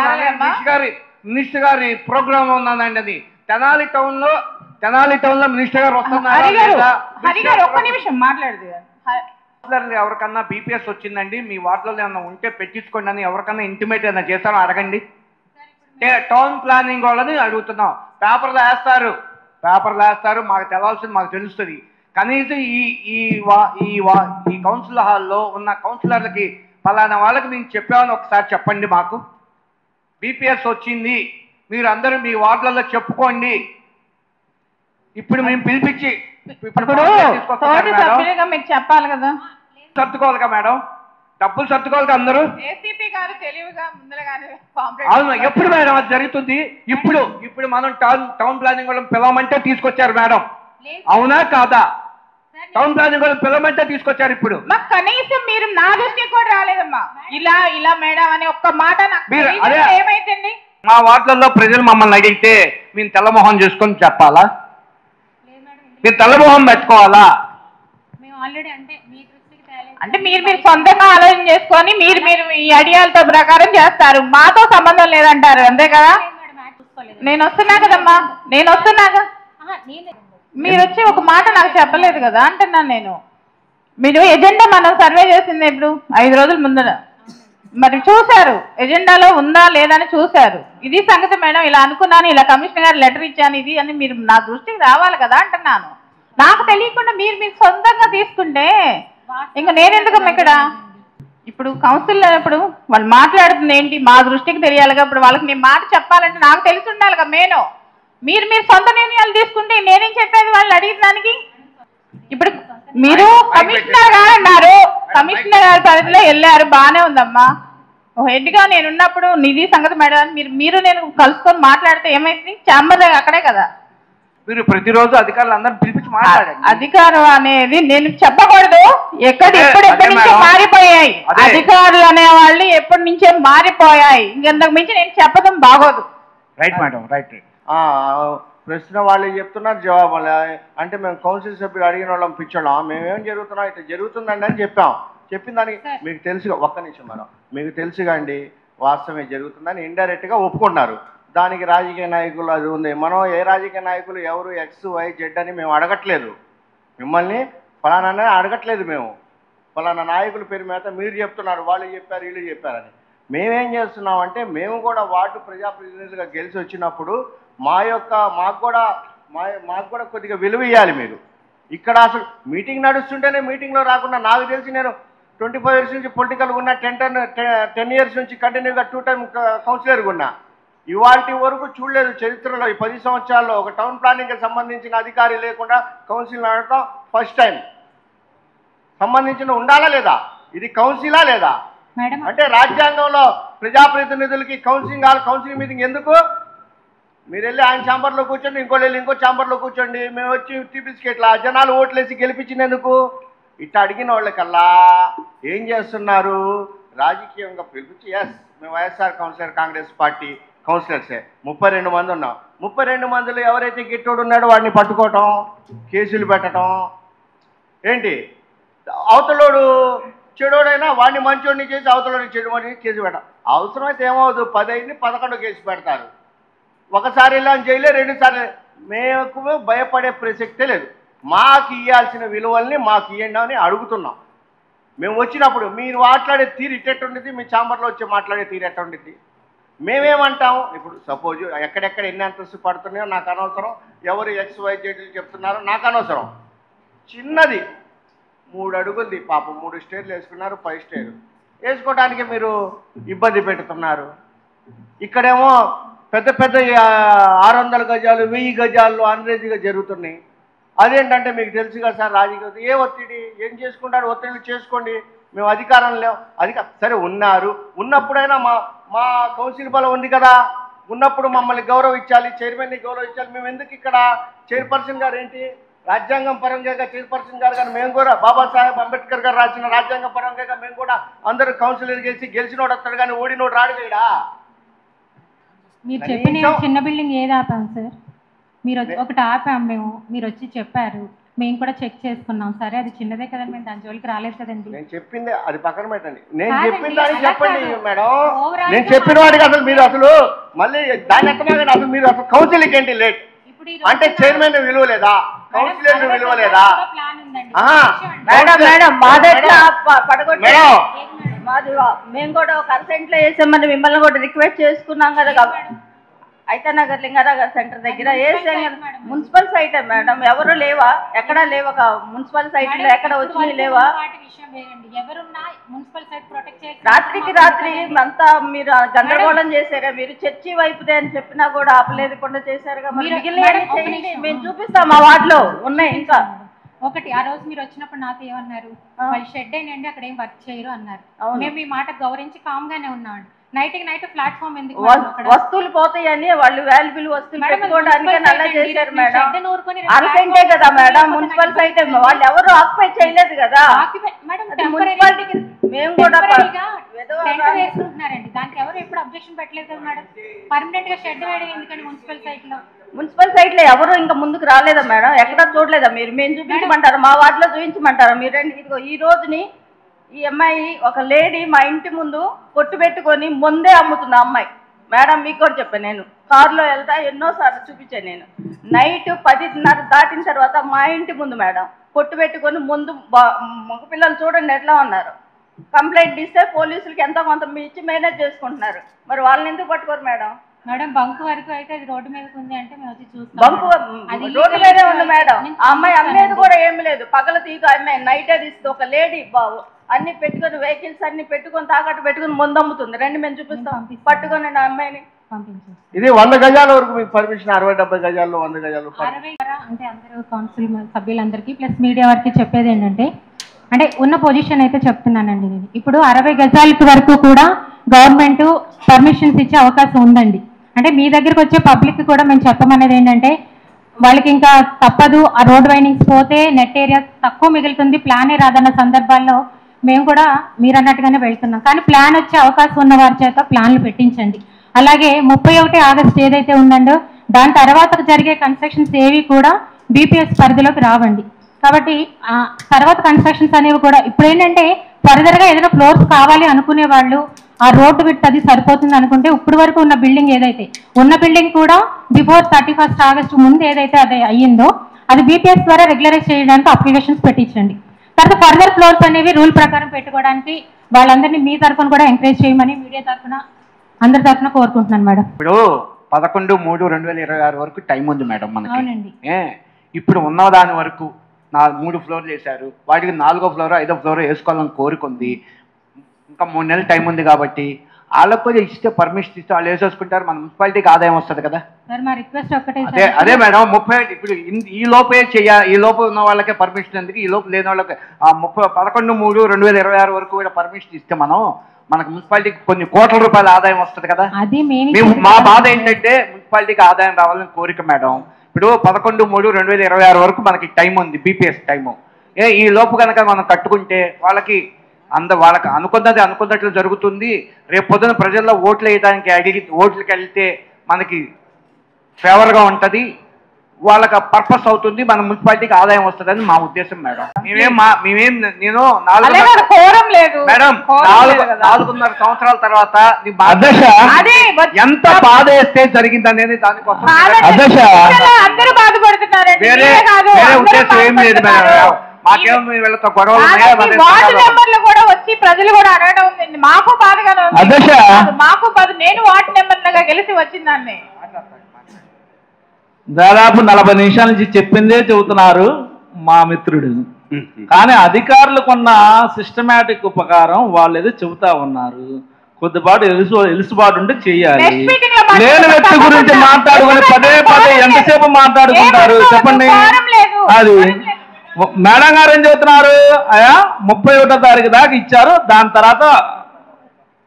మినిస్టర్ గారి ప్రోగ్రామ్ ఉన్నానండి. అది తెనాలి టౌన్ లో మినిస్టర్ గారు వస్తున్నారు. ఒక్క నిమిషం మాట్లాడదు. ఎవరికన్నా బీపీఎస్ వచ్చిందండి, మీ వార్డులో ఏమన్నా ఉంటే పెట్టించుకోండి అని ఎవరికన్నా ఇంటిమేట్ ఏమైనా చేస్తారో అడగండి. టౌన్ ప్లానింగ్ వాళ్ళని అడుగుతున్నాం. పేపర్లు వేస్తారు, మాకు తెలవాల్సింది మాకు తెలుస్తుంది. కనీసం ఈ కౌన్సిల్ హాల్లో ఉన్న కౌన్సిలర్లకి ఫలానా వాళ్ళకి నేను చెప్పామని ఒకసారి చెప్పండి. మాకు బీపీఎస్ వచ్చింది, మీరు అందరూ మీ వార్డులలో చెప్పుకోండి. ఇప్పుడు మేము పిలిపించి మీకు చెప్పాలి కదా, సర్దుకోవాలిగా మేడం, డబ్బులు సర్దుకోవాలిగా అందరూ. ఏసీపీ గారు తెలివిగా ముందరగానే అవును, ఎప్పుడు మేడం అది జరుగుతుంది? ఇప్పుడు మనం టౌన్ ప్లానింగ్ వాళ్ళని పిలవమంటే తీసుకొచ్చారు మేడం, అవునా కాదా? టౌన్ ప్లానింగ్ వాళ్ళని పిలవమంటే తీసుకొచ్చారు. ఇప్పుడు కనీసం మీరు నా దృష్టికి కూడా రాలేదమ్మా. ఇలా మేడం అని ఒక్క మాట ఏమైందండి? మా వార్డులలో ప్రజలు మమ్మల్ని అడిగితే మేము తెల్లమొహం చేసుకొని చెప్పాలా? మీరు తెల్లమొహం పెట్టుకోవాలా? అంటే మీరు సొంతంగా ఆలోచన చేసుకొని మీరు ఈ ఐడియాలతో ప్రకారం చేస్తారు, మాతో సంబంధం లేదంటారు, అంతే కదా? నేను వస్తున్నా కదమ్మా, మీరు వచ్చి ఒక మాట నాకు చెప్పలేదు కదా అంటున్నాను నేను. మీరు ఎజెండా మనం సర్వే చేసింది ఇప్పుడు 5 రోజుల ముందర, మరి చూశారు ఎజెండాలో ఉందా లేదా అని చూశారు. ఇది సంగతి మేడం, ఇలా అనుకున్నాను, ఇలా కమిషనర్ గారు లెటర్ ఇచ్చాను, ఇది అని మీరు నా దృష్టికి రావాలి కదా అంటున్నాను. నాకు తెలియకుండా మీరు సొంతంగా తీసుకుంటే ఇంకా నేనెందుకు ఇక్కడ? ఇప్పుడు కౌన్సిల్ ఇప్పుడు వాళ్ళు మాట్లాడుతుంది ఏంటి, మా దృష్టికి తెలియాలిగా. ఇప్పుడు వాళ్ళకి నేను మాట చెప్పాలంటే నాకు తెలిసి ఉండాలిగా. మీరు సొంత నిర్ణయాలు తీసుకుంటే నేనేం చెప్పేది వాళ్ళు అడిగిన దానికి? ఇప్పుడు మీరు కమిషనర్ గారు అన్నారు, కమిషనర్ గారి పరిధిలో వెళ్ళారు, బాగానే ఉందమ్మా. హెడ్గా నేను ఉన్నప్పుడు నిధి సంగతి మేడం మీరు నేను కలుసుకొని మాట్లాడితే ఏమైంది? ఛాంబర్ అక్కడే కదా. మీరు ప్రతిరోజు అధికారులు అందరూ పిలిపించి మాట్లాడండి. అధికారం అనేది నేను చెప్పకూడదు, ఎప్పటి నుంచో మారిపోయాయి అధికారులు అనేవాళ్ళు, ఎప్పటి నుంచే మారిపోయాయి. ఇంకెంతకు మించి నేను చెప్పడం బాగోదు. Right madam, right. ప్రశ్న వాళ్ళు చెప్తున్నారు, జవాబు అంటే మేము కౌన్సిల్ సభ్యులు అడిగిన వాళ్ళం పిచ్చోళ్ళం, మేమేం జరుగుతున్నాం ఇట్లా జరుగుతుందండి అని చెప్పిన దానికి మీకు తెలుసుగా, ఒక్క నిమిషం మేడం, మీకు తెలుసుగా అండి వాస్తవమే జరుగుతుందని ఇండైరెక్ట్గా ఒప్పుకుంటున్నారు. దానికి రాజకీయ నాయకులు అది ఉంది. మనం ఏ రాజకీయ నాయకులు ఎవరు XYZ అని మేము అడగట్లేదు, మిమ్మల్ని ఫలానా అడగట్లేదు. మేము ఫలానా నాయకుల పేరు మీద మీరు చెప్తున్నారు, వాళ్ళు చెప్పారు వీళ్ళు చెప్పారని. మేమేం చేస్తున్నామంటే మేము కూడా వార్డు ప్రజాప్రతినిధులుగా గెలిచి వచ్చినప్పుడు మాకు కూడా కొద్దిగా విలువ ఇవ్వాలి. మీరు ఇక్కడ అసలు మీటింగ్ నడుస్తుంటేనే మీటింగ్లో రాకుండా, నాకు తెలిసి నేను 25 years నుంచి పొలిటికల్గా ఉన్నా, 10 years నుంచి కంటిన్యూగా 2 time కౌన్సిలర్గా ఉన్నా. ఇవాళ వరకు చూడలేదు చరిత్రలో. ఈ 10 సంవత్సరాల్లో ఒక టౌన్ ప్లానింగ్కి సంబంధించిన అధికారి లేకుండా కౌన్సిల్ నడటం ఫస్ట్ టైం. సంబంధించిన ఉండాలా లేదా? ఇది కౌన్సిలా లేదా? అంటే రాజ్యాంగంలో ప్రజాప్రతినిధులకి కౌన్సిలింగ్ మీటింగ్ ఎందుకు? మీరు వెళ్ళి ఆయన ఛాంబర్లో కూర్చోండి, ఇంకోటి వెళ్ళి ఇంకో ఛాంబర్లో కూర్చోండి. మేము వచ్చి టీ బిస్కెట్లా జనాలు ఓట్లేసి గెలిపించినందుకు ఇట్లా అడిగిన వాళ్ళకల్లా ఏం చేస్తున్నారు? రాజకీయంగా పిలిపించి మేము వైఎస్ఆర్ కౌన్సిలర్ కాంగ్రెస్ పార్టీ కౌన్సిలర్సే 32 మంది ఉన్నాం. 32 మందిలో ఎవరైతే గిట్టోడు ఉన్నాడో వాడిని పట్టుకోవటం, కేసులు పెట్టడం ఏంటి? అవతలోడు చెడోడైనా వాడిని మంచోడిని చేసి అవతలోడిని చెడుమని కేసు పెట్టడం. అవసరమైతే ఏమవుతుంది, 10 అయింది 11 కేసు పెడతారు. ఒకసారి ఇలా జైలే, 2 సార్లు. మేము భయపడే ప్రసక్తే లేదు. మాకు ఇవ్వాల్సిన విలువల్ని మాకు ఇవ్వండి అని అడుగుతున్నాం. మేము వచ్చినప్పుడు మీరు మాట్లాడే తీరు ఇట్టెట్టుండిద్ది, మీ ఛాంబర్లో వచ్చి మాట్లాడే తీరు ఎట్టుండిద్ది? మేమేమంటాము? ఇప్పుడు సపోజ్ ఎక్కడెక్కడ ఎన్ని అంతస్తు పడుతున్నాయో నాకు అనవసరం, ఎవరు XYZ చెప్తున్నారో నాకు అనవసరం. చిన్నది 3 అడుగులది పాపం, 3 స్టేర్లు వేసుకున్నారు, 5 స్టేర్లు వేసుకోవడానికి మీరు ఇబ్బంది పెడుతున్నారు. ఇక్కడేమో పెద్ద 600 గజాలు 1000 గజాల్లో అన్రేజీగా జరుగుతున్నాయి. అదేంటంటే మీకు తెలుసు కదా సార్ రాజకీయ ఏ ఒత్తిడి ఏం చేసుకుంటారు, ఒత్తిడిలు చేసుకోండి, మేము అధికారం లేవు సరే ఉన్నారు, ఉన్నప్పుడైనా మా కౌన్సిల్ బలం ఉంది కదా, ఉన్నప్పుడు మమ్మల్ని గౌరవించాలి, చైర్మన్ని గౌరవించాలి. మేము ఎందుకు ఇక్కడ చైర్పర్సన్ గారు ఏంటి రాజ్యాంగం పరంగా చైర్పర్సన్ గారు కానీ మేము కూడా బాబాసాహెబ్ అంబేద్కర్ గారు రాసిన రాజ్యాంగ పరంగా మేము కూడా అందరూ కౌన్సిలర్ గెలిచినోడు వస్తాడు కానీ ఓడినోడు రాడు కదా. మీరు చెప్పిన చిన్న బిల్డింగ్ ఏది ఆపాం సార్? మీరు ఒకటి ఆపాం మేము, మీరు వచ్చి చెప్పారు, మేము కూడా చెక్ చేసుకున్నాం. సరే అది చిన్నదే కదండి, మేము దాని జోలికి రాలేదు కదండి. నేను చెప్పింది అది పక్కన పెట్టండి, నేను చెప్పిన దానికి చెప్పండి మేడం. నేను చెప్పిన వాడికి అసలు మీరు అసలు మళ్ళీ దాన్ని ఎక్కమాగండి. అసలు మీరు అసలు కౌన్సిలింగ్ ఏంటి లేట్ అంటే చైర్మన్ విలువ లేదా, కౌన్సిలర్ విలువ లేదా? మేము కూడా ఒక అర్జెంట్లో వేసామని మిమ్మల్ని కూడా రిక్వెస్ట్ చేసుకున్నాం కదా. అయితే నగర్ లింగారాగర్ సెంటర్ దగ్గర వేసాం కదా. మున్సిపల్ సైటే మేడం, ఎవరు లేవా? ఎక్కడా లేవు. ఒక మున్సిపల్ సైట్ లో ఎక్కడ వచ్చి లేవా? రాత్రికి రాత్రి అంతా మీరు గందరగోళం చేశారా? మీరు చర్చి వైపుదే అని చెప్పినా కూడా ఆపలేకుండా చేశారుగా. మేము చూపిస్తాం, మా వార్డులో ఉన్నాయి ఇంకా. ఒకటి ఆ రోజు మీరు వచ్చినప్పుడు నాతో ఏమన్నారు, వాళ్ళు షెడ్ ఏంటండి అక్కడ ఏం వర్క్ చేయరు అన్నారు. మేము ఈ మాట గౌరవించి కామ్ గానే ఉన్నామండి. నైట్ ప్లాట్ఫామ్ ఎందుకు? వస్తువులు పోతాయని వాళ్ళు వాల్యుబుల్ వస్తువులు పెట్టుకోవడానికి అలా చేశారు మేడం. అర్జెంటే కదా మేడం, మున్సిపల్ సైట్ వాళ్ళు ఎవరు ఆక్యుపై చేయలేదు కదా. మున్సిపాలిటీకి మేము కూడా వేసుకుంటున్నారండి, దానికి ఎవరు ఎప్పుడు అబ్జెక్షన్ పెట్టలేదు కదా మేడం. పర్మనెంట్ గా షెడ్ వేయడం ఎందుకండి మున్సిపల్ సైట్ లో? మున్సిపల్ సైట్ లో ఎవరు ఇంకా ముందుకు రాలేదా మేడం? ఎక్కడ చూడలేదా మీరు? మేము చూపించమంటారా? మా వార్డులో చూపించమంటారా? మీరండి ఇదిగో ఈ రోజుని ఈ అమ్మాయి ఒక లేడీ మా ఇంటి ముందు కొట్టు పెట్టుకొని ముందే అమ్ముతుంది అమ్మాయి. మేడం మీకు కూడా చెప్పాను, నేను కారులో వెళ్తా ఎన్నోసార్లు చూపించాను. నేను నైట్ 10:30 దాటిన తర్వాత మా ఇంటి ముందు మేడం కొట్టు పెట్టుకొని ముందు మగపిల్లలు చూడండి ఎట్లా ఉన్నారు. కంప్లైంట్ ఇస్తే పోలీసులకి ఎంతో కొంత ఇచ్చి మేనేజ్ చేసుకుంటున్నారు. మరి వాళ్ళని ఎందుకు పట్టుకోరు మేడం? మేడం బంకు వరకు అయితే అది రోడ్డు మీదకి ఉంది అంటే మేము వచ్చి చూస్తాం. బంకు రోడ్డు మీదే ఉంది మేడం. ఆ అమ్మాయి అమ్మేది కూడా ఏమి లేదు, పగల తీగ అమ్మాయి నైటే తీస్తుంది. ఒక లేడీ బాబు అన్ని పెట్టుకొని వెహికల్స్ అన్ని పెట్టుకొని తాకట్టు పెట్టుకుని ముందు అమ్ముతుంది. రండి మేము చూపిస్తాం, పట్టుకొని ఆ అమ్మాయిని పంపించాం. ఇది 100 గజాల వరకు మీకు పర్మిషన్, 60-70 గజాల్లో 100 గజాలు అంటే అందరూ కౌన్సిల్ సభ్యులందరికీ ప్లస్ మీడియా వారికి చెప్పేది ఏంటంటే, అంటే ఉన్న పొజిషన్ అయితే చెప్తున్నానండి నేను. ఇప్పుడు 60 గజాలకి వరకు కూడా గవర్నమెంట్ పర్మిషన్స్ ఇచ్చే అవకాశం ఉందండి. అంటే మీ దగ్గరకు వచ్చే పబ్లిక్ కూడా మేము చెప్పమనేది ఏంటంటే, వాళ్ళకి ఇంకా తప్పదు, ఆ రోడ్ వైనింగ్స్ పోతే నెట్ ఏరియా తక్కువ మిగులుతుంది, ప్లానే రాదన్న సందర్భాల్లో మేము కూడా మీరు అన్నట్టుగానే వెళ్తున్నాం. కానీ ప్లాన్ వచ్చే అవకాశం ఉన్న వారి చేత ప్లాన్లు పెట్టించండి. అలాగే 31 ఆగస్టు ఏదైతే ఉందండో దాని తర్వాత జరిగే కన్స్ట్రక్షన్స్ ఏవి కూడా బీపీఎస్ పరిధిలోకి రావండి. కాబట్టి తర్వాత కన్స్ట్రక్షన్స్ అనేవి కూడా ఇప్పుడు ఏంటంటే ఫర్దర్గా ఏదైనా ఫ్లోర్స్ కావాలి అనుకునే వాళ్ళు ఆ రోడ్డు విడ్త్ అది సరిపోతుంది అనుకుంటే ఇప్పుడు వరకు ఉన్న బిల్డింగ్ ఏదైతే ఉన్న బిల్డింగ్ కూడా బిఫోర్ 31 ఆగస్టు ముందు ఏదైతే అది అయ్యిందో అది బీపీఎస్ ద్వారా రెగ్యులరైజ్ చేయడానికి అప్లికేషన్స్ పెట్టించండి. తర్వాత ఫర్దర్ ఫ్లోర్స్ అనేవి రూల్ ప్రకారం పెట్టుకోవడానికి వాళ్ళందరినీ మీ తరఫున కూడా ఎంకరేజ్ చేయమని మీడియా తరఫున అందరి తరఫున కోరుకుంటున్నాను మేడం. ఇప్పుడు 11/3/2026 వరకు టైం ఉంది మేడం మనకి. అవునండి. ఇప్పుడు ఉన్న దాని వరకు 3 ఫ్లోర్లు వేశారు, వాటికి 4వ ఫ్లోర్ 5వ ఫ్లోర్ వేసుకోవాలని కోరుకుంది. ఇంకా 3 నెలలు టైం ఉంది కాబట్టి వాళ్ళకు కూడా ఇస్తే పర్మిషన్ ఇస్తే వాళ్ళు వేసేసుకుంటారు, మన మున్సిపాలిటీకి ఆదాయం వస్తుంది కదా. అదే మేడం 30 ఇప్పుడు ఈ లోపే చేయాలి, ఈ లోపు ఉన్న వాళ్ళకే పర్మిషన్ ఎందుకు, ఈ లోపు లేని వాళ్ళకి 11/3/2026 వరకు కూడా పర్మిషన్ ఇస్తే మనకు మున్సిపాలిటీకి కొన్ని కోట్ల రూపాయల ఆదాయం వస్తుంది కదా. మా బాధ ఏంటంటే మున్సిపాలిటీకి ఆదాయం రావాలని కోరిక మేడం. ఇప్పుడు 11/3/2026 వరకు మనకి టైం ఉంది, బీపీఎస్ టైము. ఈ లోపు కనుక మనం కట్టుకుంటే వాళ్ళకి అనుకున్నట్లు జరుగుతుంది. రేపు పొద్దున ప్రజల్లో ఓట్లు వేయడానికి ఓట్లకి వెళ్తే మనకి ఫేవర్గా ఉంటుంది, వాళ్ళకి పర్పస్ అవుతుంది, మన మున్సిపాలిటీకి ఆదాయం వస్తుందని మా ఉద్దేశం మేడం. నేను 4.5 సంవత్సరాల తర్వాత ఎంత బాధ వేస్తే జరిగింది అనేది దానికోసం వేరే ఉద్దేశం ఏం లేదు మేడం. మాకేమో వీళ్ళతో గొడవలు కూడా వచ్చి ప్రజలు కూడా అడగడం ఉంది. మాకు బాధగానే ఉంది, మాకు బాధ. నేను వార్డు నెంబర్లుగా గెలిచి వచ్చిందాన్ని. దాదాపు 40 నిమిషాల నుంచి చెప్పిందే చెబుతున్నారు మా మిత్రుడు. కానీ అధికారులకున్న సిస్టమేటిక్ ప్రకారం వాళ్ళు ఏదో చెబుతా ఉన్నారు. కొద్దిపాటు ఎలుసుబాటు ఉంటే చెయ్యాలి. లేని వ్యక్తి గురించి మాట్లాడుకుని పదే ఎంతసేపు మాట్లాడుకుంటారు చెప్పండి. అది మేడం గారు ఏం చెబుతున్నారు, అయా 31వ తారీఖు దాకా ఇచ్చారు, దాని తర్వాత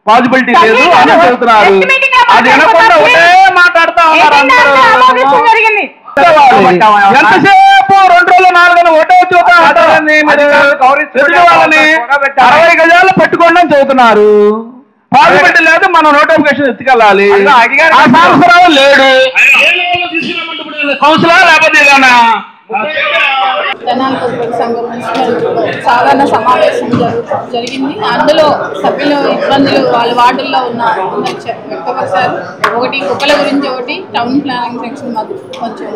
పాసిబిలిటీ లేదు అని చెబుతున్నారు. అది వినకుండా ఒకటే మాట్లాడుతా ఉన్నారు అందరూ. ఎంతసేపు 2 రోజులు 4 రోజులు ఒకటే చూస్తా వాళ్ళని 60 గజాలు పెట్టుకోండి అని చెబుతున్నారు. పాసిబిలిటీ లేదు, మనం నోటిఫికేషన్ ఎత్తుకెళ్ళాలి. ఆ సంవత్సరాలు లేడు కౌన్సిలా లేకపోతే తెనాలి కొత్తపేట సంఘం మున్సిపల్ సాధారణ సమావేశం జరిగింది. అందులో సభ్యులు ఇబ్బందులు వాళ్ళ వార్డుల్లో ఉన్న వ్యక్తపరిచారు. ఒకటి కుక్కల గురించి, ఒకటి టౌన్ ప్లానింగ్ సెక్షన్ కొంచెం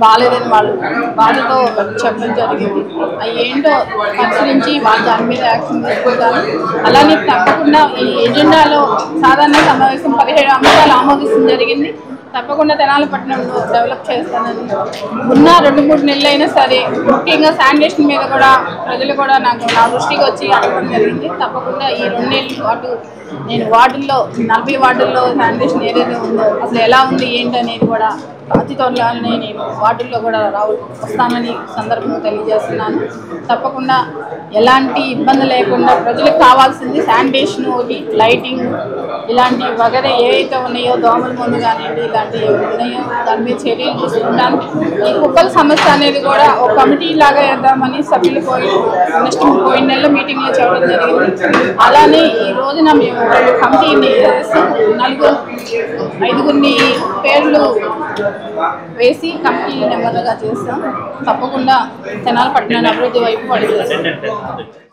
బాగాలేదని వాళ్ళు బాధతో చెప్పడం జరిగింది. అవి ఏంటో పరిశీలించి వాళ్ళు దాని మీద యాక్షన్ తీసుకుంటారు. అలానే తప్పకుండా ఈ ఎజెండాలో సాధారణ సమావేశం 17 అంశాలు ఆమోదించడం జరిగింది. తప్పకుండా తెనాలి పట్టణంలో డెవలప్ చేస్తానని ఉన్న 2-3 నెలలు అయినా సరే, ముఖ్యంగా శానిటేషన్ మీద కూడా ప్రజలు కూడా నా దృష్టికి వచ్చి అడగడం జరిగింది. తప్పకుండా ఈ 2 నెలల పాటు నేను వార్డుల్లో 40 వార్డుల్లో శానిటేషన్ ఏదైతే ఉందో అసలు ఎలా ఉంది ఏంటి అనేది కూడా అతి త్వరలోనే నేను వార్డుల్లో కూడా వస్తానని సందర్భంగా తెలియజేస్తున్నాను. తప్పకుండా ఎలాంటి ఇబ్బంది లేకుండా ప్రజలకు కావాల్సింది శానిటేషన్, ఒకటి లైటింగ్, ఇలాంటి వగైరా ఏవైతే ఉన్నాయో దోమల మందు కానివ్వండి, ఇలాంటివి ఉన్నాయో దాని మీద చర్యలు తీసుకుంటాను. ఈ కుక్కల సమస్య అనేది కూడా ఒక కమిటీ లాగా వేద్దామని సభ్యులు పోయిన నెలలో మీటింగ్లో చెప్పడం జరిగింది. అలానే ఈ రోజున మేము కమిటీని 5గురిని పేర్లు వేసి కమిటీ నెంబర్లుగా చేస్తాం. తప్పకుండా తెనాలి పట్టణాన్ని అభివృద్ధి వైపు పడుతుంది.